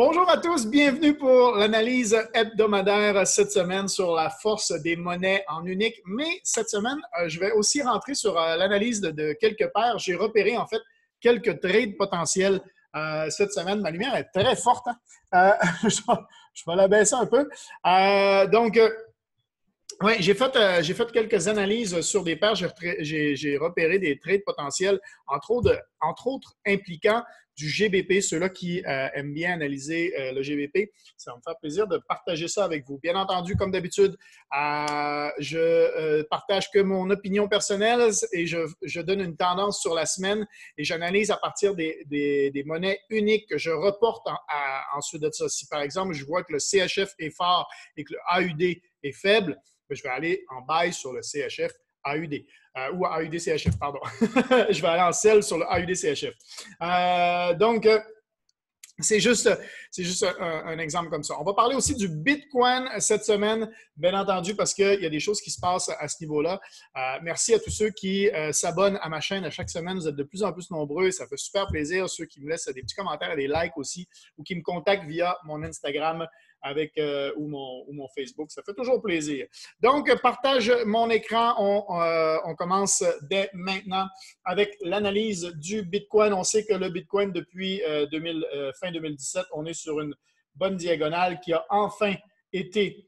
Bonjour à tous, bienvenue pour l'analyse hebdomadaire cette semaine sur la force des monnaies en unique. Mais cette semaine, je vais aussi rentrer sur l'analyse de quelques paires. J'ai repéré en fait quelques trades potentiels cette semaine. Ma lumière est très forte. Hein? Je vais la baisser un peu. Oui, j'ai fait quelques analyses sur des paires. J'ai repéré des trades potentiels, entre autres impliquant du GBP, ceux-là qui aiment bien analyser le GBP. Ça va me faire plaisir de partager ça avec vous. Bien entendu, comme d'habitude, je partage que mon opinion personnelle et je donne une tendance sur la semaine et j'analyse à partir des monnaies uniques que je reporte ensuite de ça. Si par exemple, je vois que le CHF est fort et que le AUD est faible, je vais aller en buy sur le CHF AUD. Ou AUD CHF, pardon. Je vais aller en sell sur le AUD CHF. C'est juste un exemple comme ça. On va parler aussi du Bitcoin cette semaine, bien entendu, parce qu'il y a des choses qui se passent à ce niveau-là. Merci à tous ceux qui s'abonnent à ma chaîne à chaque semaine. Vous êtes de plus en plus nombreux et ça fait super plaisir. Ceux qui me laissent des petits commentaires et des likes aussi ou qui me contactent via mon Instagram ou mon Facebook. Ça fait toujours plaisir. Donc, partage mon écran. On commence dès maintenant avec l'analyse du Bitcoin. On sait que le Bitcoin, depuis fin 2017, on est sur une bonne diagonale qui a enfin été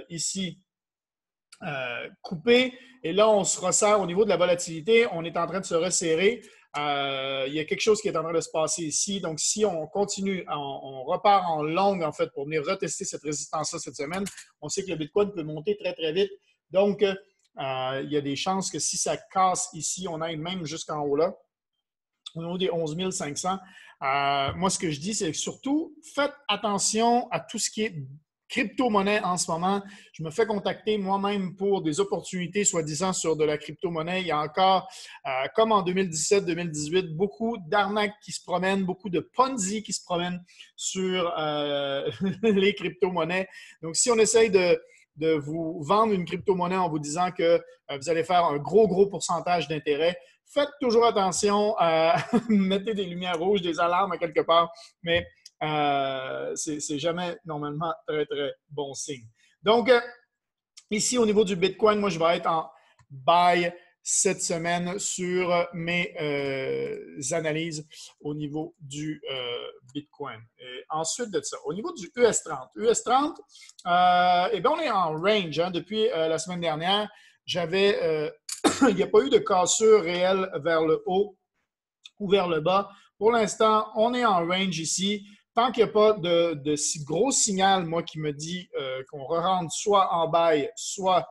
ici coupée. Et là, on se resserre au niveau de la volatilité. On est en train de se resserrer. Il y a quelque chose qui est en train de se passer ici. Donc, si on continue, on repart en longue, en fait, pour venir retester cette résistance-là cette semaine, on sait que le Bitcoin peut monter très, très vite. Donc, il y a des chances que si ça casse ici, on aille même jusqu'en haut là, au niveau des 11 500. Moi, ce que je dis, c'est que surtout, faites attention à tout ce qui est crypto-monnaie en ce moment. Je me fais contacter moi-même pour des opportunités, soi-disant, sur de la crypto-monnaie. Il y a encore, comme en 2017-2018, beaucoup d'arnaques qui se promènent, beaucoup de Ponzi qui se promènent sur les crypto-monnaies. Donc, si on essaye de vous vendre une crypto-monnaie en vous disant que vous allez faire un gros pourcentage d'intérêt, faites toujours attention, mettez des lumières rouges, des alarmes à quelque part, mais c'est jamais normalement très, très bon signe. Donc, ici, au niveau du Bitcoin, moi, je vais être en buy cette semaine sur mes analyses au niveau du Bitcoin. Et ensuite de ça, au niveau du US30. US30, eh bien, on est en range. Hein, depuis la semaine dernière, il n'y a pas eu de cassure réelle vers le haut ou vers le bas. Pour l'instant, on est en range ici. Tant qu'il n'y a pas de si gros signal, moi, qui me dit qu'on rentre soit en buy, soit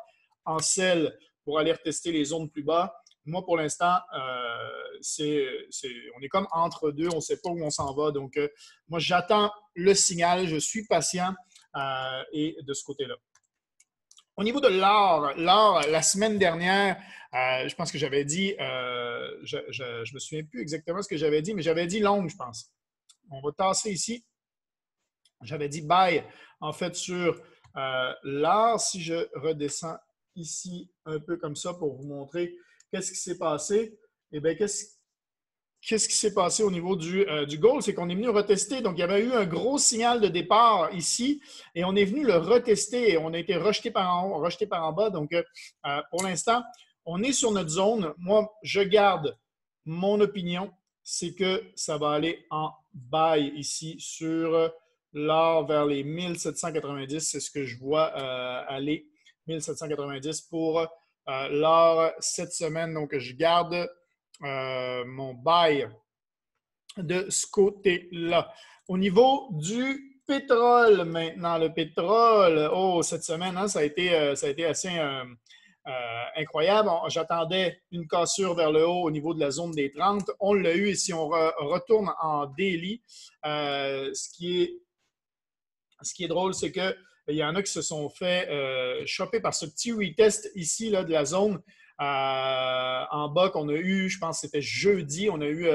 en sell pour aller retester les zones plus bas, moi, pour l'instant, on est comme entre deux, on ne sait pas où on s'en va. Donc, moi, j'attends le signal, je suis patient et de ce côté-là. Au niveau de l'or, la semaine dernière, je pense que j'avais dit, je ne me souviens plus exactement ce que j'avais dit, mais j'avais dit long, je pense. On va tasser ici. J'avais dit buy, en fait, sur l'or. Si je redescends ici un peu comme ça pour vous montrer qu'est-ce qui s'est passé, eh bien, qu'est-ce qui s'est passé au niveau du gold? C'est qu'on est venu retester. Donc, il y avait eu un gros signal de départ ici et on est venu le retester et on a été rejeté par en haut, rejeté par en bas. Donc, pour l'instant, on est sur notre zone. Moi, je garde mon opinion, c'est que ça va aller en buy ici sur l'or vers les 1790. C'est ce que je vois aller, 1790 pour l'or cette semaine. Donc, je garde mon buy de ce côté-là. Au niveau du pétrole maintenant, le pétrole, cette semaine, hein, ça a été assez incroyable. J'attendais une cassure vers le haut au niveau de la zone des 30. On l'a eu et si on retourne en daily, ce qui est drôle, c'est qu'il y en a qui se sont fait choper par ce petit retest ici là, de la zone en bas qu'on a eu, je pense que c'était jeudi, on a eu,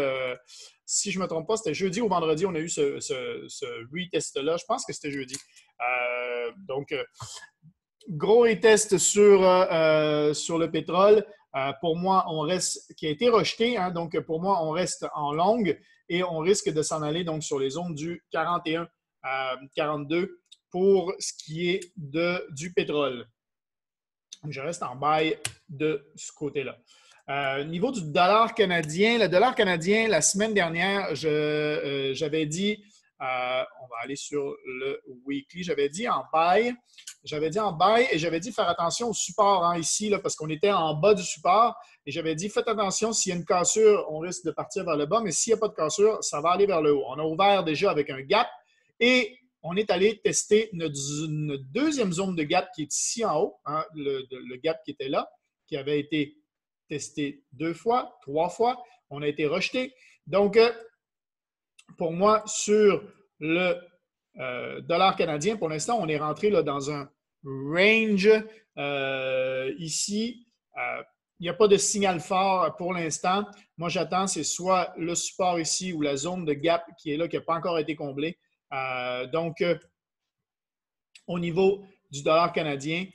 si je ne me trompe pas, c'était jeudi ou vendredi, on a eu ce retest-là. Je pense que c'était jeudi. Donc, gros retest sur le pétrole. Pour moi, on reste, qui a été rejeté, hein, donc pour moi, on reste en longue. et on risque de s'en aller donc sur les zones du 41 à 42 pour ce qui est du pétrole. Je reste en bail de ce côté-là. Niveau du dollar canadien, le dollar canadien, la semaine dernière, j'avais dit, on va aller sur le weekly, j'avais dit en buy et j'avais dit faire attention au support ici, là, parce qu'on était en bas du support et j'avais dit faites attention, s'il y a une cassure, on risque de partir vers le bas, mais s'il n'y a pas de cassure, ça va aller vers le haut. On a ouvert déjà avec un gap et on est allé tester notre deuxième zone de gap qui est ici en haut, le gap qui était là, qui avait été testé 2 fois, 3 fois. On a été rejeté. Donc, pour moi, sur le dollar canadien, pour l'instant, on est rentré là, dans un range ici. Il n'y a pas de signal fort pour l'instant. Moi, j'attends, c'est soit le support ici ou la zone de gap qui est là, qui n'a pas encore été comblée. Donc, au niveau du dollar canadien,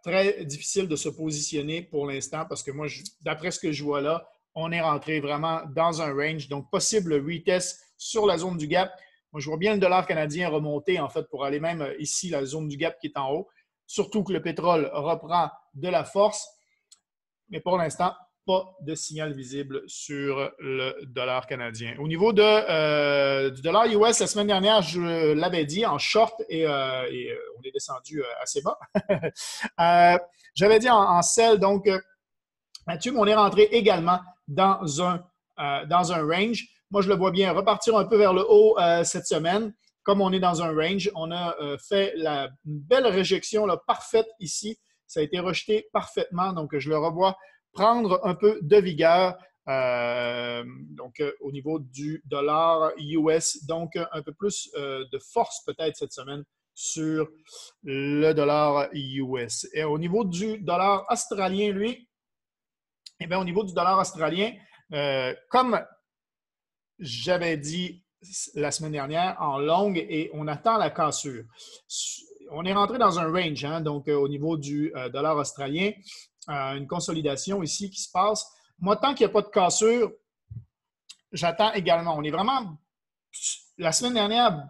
très difficile de se positionner pour l'instant parce que moi, d'après ce que je vois là, on est rentré vraiment dans un range. Donc, possible retest sur la zone du gap. Moi, je vois bien le dollar canadien remonter, en fait, pour aller même ici, la zone du gap qui est en haut. Surtout que le pétrole reprend de la force. Mais pour l'instant, pas de signal visible sur le dollar canadien. Au niveau du dollar US, la semaine dernière, je l'avais dit en short et on est descendu assez bas. J'avais dit en sell, donc là-dessus, on est rentré également dans un range. Moi, je le vois bien repartir un peu vers le haut cette semaine. Comme on est dans un range, on a fait une belle réjection là, parfaite ici. Ça a été rejeté parfaitement, donc je le revois prendre un peu de vigueur au niveau du dollar US. Donc, un peu plus de force peut-être cette semaine sur le dollar US. Et au niveau du dollar australien, lui, eh bien, au niveau du dollar australien, comme j'avais dit la semaine dernière, en longue, et on attend la cassure. On est rentré dans un range, donc au niveau du dollar australien, une consolidation ici qui se passe. Moi, tant qu'il n'y a pas de cassure, j'attends également. On est vraiment, la semaine dernière,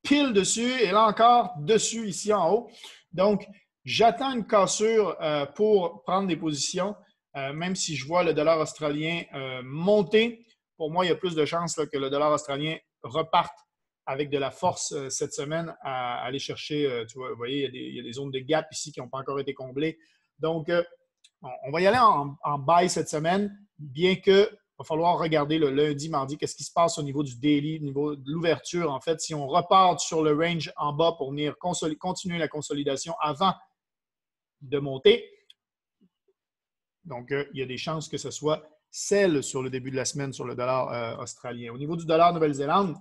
pile dessus, et là encore, dessus, ici en haut. Donc, j'attends une cassure pour prendre des positions, même si je vois le dollar australien monter. Pour moi, il y a plus de chances là, que le dollar australien reparte avec de la force cette semaine à aller chercher, tu vois, vous voyez, il y a des zones de gap ici qui n'ont pas encore été comblées. Donc, on va y aller en buy cette semaine, bien que il va falloir regarder le lundi, mardi, qu'est-ce qui se passe au niveau du daily, au niveau de l'ouverture. En fait, si on repart sur le range en bas pour venir continuer la consolidation avant de monter, donc il y a des chances que ce soit celle sur le début de la semaine sur le dollar australien. Au niveau du dollar Nouvelle-Zélande,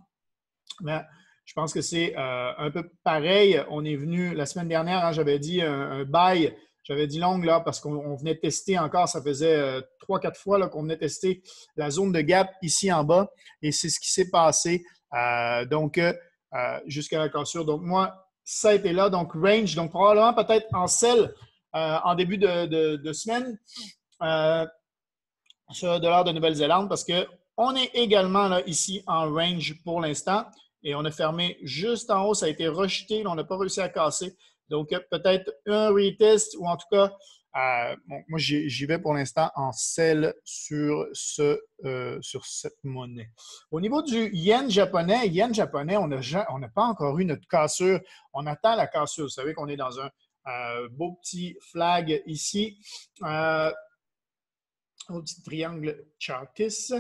ben, je pense que c'est un peu pareil. On est venu la semaine dernière, j'avais dit un buy. J'avais dit long là parce qu'on venait tester encore, ça faisait 3-4 fois qu'on venait tester la zone de gap ici en bas et c'est ce qui s'est passé. Jusqu'à la cassure. Donc, moi, ça a été là. Donc, range, donc probablement peut-être en sell en début de semaine sur le dollar de Nouvelle-Zélande parce qu'on est également là, ici en range pour l'instant et on a fermé juste en haut. Ça a été rejeté, on n'a pas réussi à casser. Donc, peut-être un retest ou en tout cas, moi, j'y vais pour l'instant en sell sur cette monnaie. Au niveau du yen japonais, on n'a pas encore eu notre cassure. On attend la cassure. Vous savez qu'on est dans un beau petit flag ici. Un petit triangle Chartis.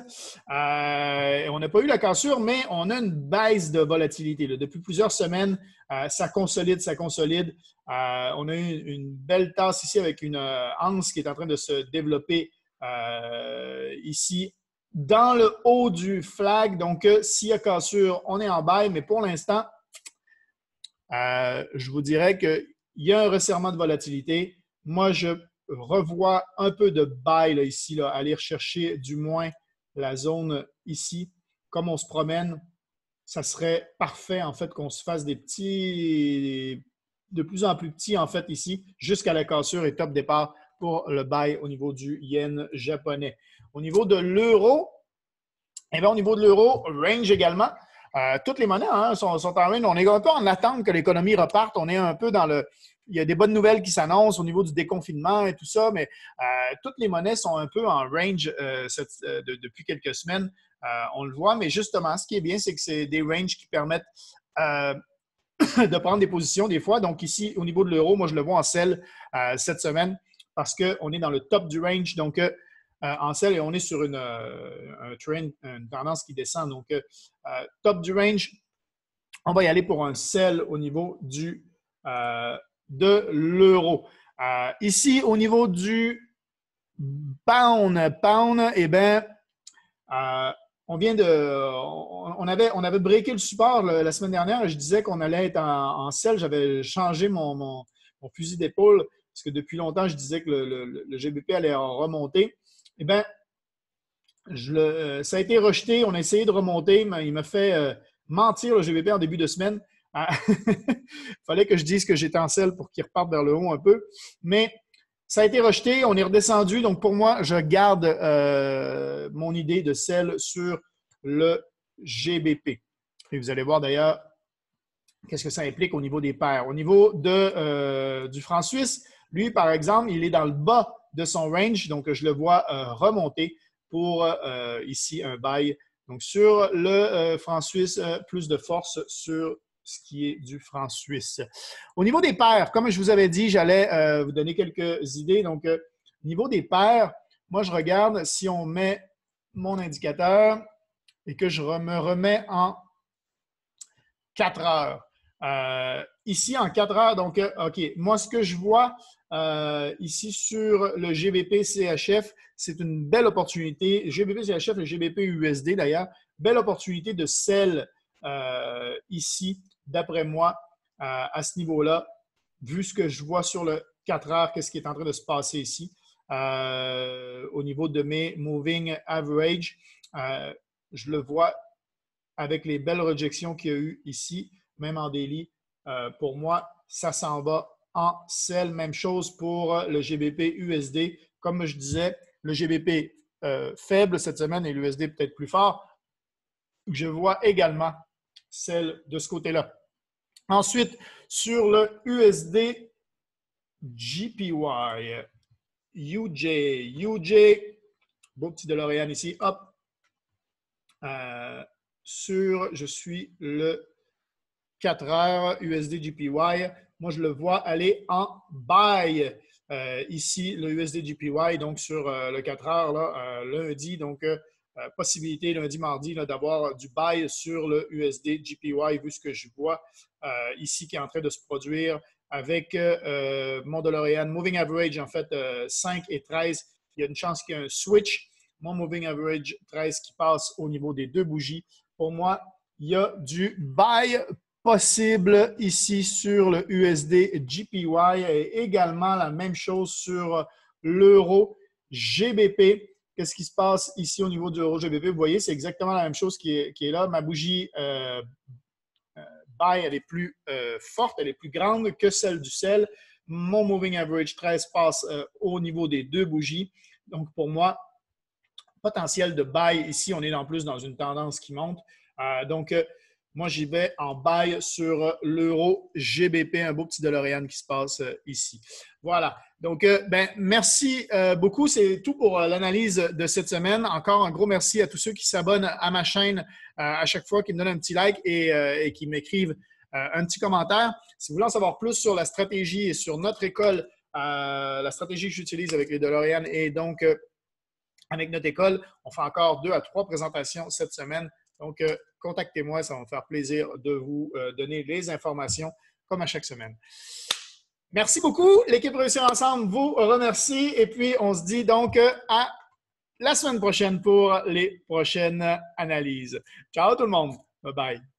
On n'a pas eu la cassure, mais on a une baisse de volatilité. Là. Depuis plusieurs semaines, ça consolide. On a eu une belle tasse ici avec une anse qui est en train de se développer ici dans le haut du flag. Donc, s'il y a cassure, on est en buy, mais pour l'instant, je vous dirais qu'il y a un resserrement de volatilité. Moi, je revois un peu de buy là, ici, là, aller rechercher du moins la zone ici. Comme on se promène, ça serait parfait en fait qu'on se fasse des petits, de plus en plus petits en fait ici, jusqu'à la cassure et top départ pour le buy au niveau du yen japonais. Au niveau de l'euro, Et bien, au niveau de l'euro, range également. Toutes les monnaies sont en range. On est un peu en attente que l'économie reparte. On est un peu dans le... Il y a des bonnes nouvelles qui s'annoncent au niveau du déconfinement et tout ça, mais toutes les monnaies sont un peu en range depuis quelques semaines. On le voit, mais justement, ce qui est bien, c'est que c'est des ranges qui permettent de prendre des positions des fois. Donc ici, au niveau de l'euro, moi, je le vois en sell cette semaine parce qu'on est dans le top du range. Donc, en sell, et on est sur une tendance qui descend. Donc, top du range, on va y aller pour un sell au niveau de l'euro. Ici, au niveau du pound, eh bien, on avait breaké le support la semaine dernière. Je disais qu'on allait être en sell. J'avais changé mon fusil d'épaule parce que depuis longtemps, je disais que le GBP allait remonter. Eh bien, ça a été rejeté. On a essayé de remonter, mais il m'a fait mentir le GBP en début de semaine. Il fallait que je dise que j'étais en sell pour qu'il reparte vers le haut un peu. Mais ça a été rejeté. On est redescendu. Donc, pour moi, je garde mon idée de sell sur le GBP. Et vous allez voir d'ailleurs qu'est-ce que ça implique au niveau des paires. Au niveau du franc suisse, lui, par exemple, il est dans le bas de son range. Donc, je le vois remonter pour ici un buy. Donc, sur le franc suisse, plus de force sur ce qui est du franc suisse. Au niveau des paires, comme je vous avais dit, j'allais vous donner quelques idées. Donc, au niveau des paires, moi, je regarde si on met mon indicateur et que je me remets en 4 heures. Ici, en 4 heures, donc, OK, moi, ce que je vois ici sur le GBP-CHF, c'est une belle opportunité. GBP-CHF et GBP-USD, d'ailleurs, belle opportunité de sell ici, d'après moi, à ce niveau-là, vu ce que je vois sur le 4 heures, qu'est-ce qui est en train de se passer ici au niveau de mes moving average. Je le vois avec les belles rejections qu'il y a eu ici, même en daily. Pour moi, ça s'en va en sell. Même chose pour le GBP-USD. Comme je disais, le GBP faible cette semaine et l'USD peut-être plus fort. Je vois également celle de ce côté-là. Ensuite, sur le USD GPY, UJ, beau petit DeLorean ici, hop. Je suis le 4 heures USD GPY. Moi, je le vois aller en buy. Ici, le USD GPY, donc sur le 4 heures, là, lundi, donc possibilité lundi, mardi d'avoir du buy sur le USD GPY, vu ce que je vois ici qui est en train de se produire avec mon DeLorean Moving Average, en fait, 5 et 13. Il y a une chance qu'il y ait un switch. Mon Moving Average 13 qui passe au niveau des deux bougies. Pour moi, il y a du buy possible ici sur le USD GPY et également la même chose sur l'euro GBP. Qu'est-ce qui se passe ici au niveau du euro GBP? Vous voyez, c'est exactement la même chose qui est là. Ma bougie buy, elle est plus forte, elle est plus grande que celle du sell. Mon Moving Average 13 passe au niveau des deux bougies. Donc, pour moi, potentiel de buy ici, on est en plus dans une tendance qui monte. Donc, moi, j'y vais en buy sur l'euro GBP, un beau petit DeLorean qui se passe ici. Voilà. Donc, merci beaucoup. C'est tout pour l'analyse de cette semaine. Encore un gros merci à tous ceux qui s'abonnent à ma chaîne à chaque fois, qui me donnent un petit like et qui m'écrivent un petit commentaire. Si vous voulez en savoir plus sur la stratégie et sur notre école, la stratégie que j'utilise avec les DeLorean et donc avec notre école, on fait encore 2 à 3 présentations cette semaine. Donc, contactez-moi, ça va me faire plaisir de vous donner les informations comme à chaque semaine. Merci beaucoup. L'équipe Réussir Ensemble vous remercie et puis on se dit donc à la semaine prochaine pour les prochaines analyses. Ciao tout le monde. Bye bye.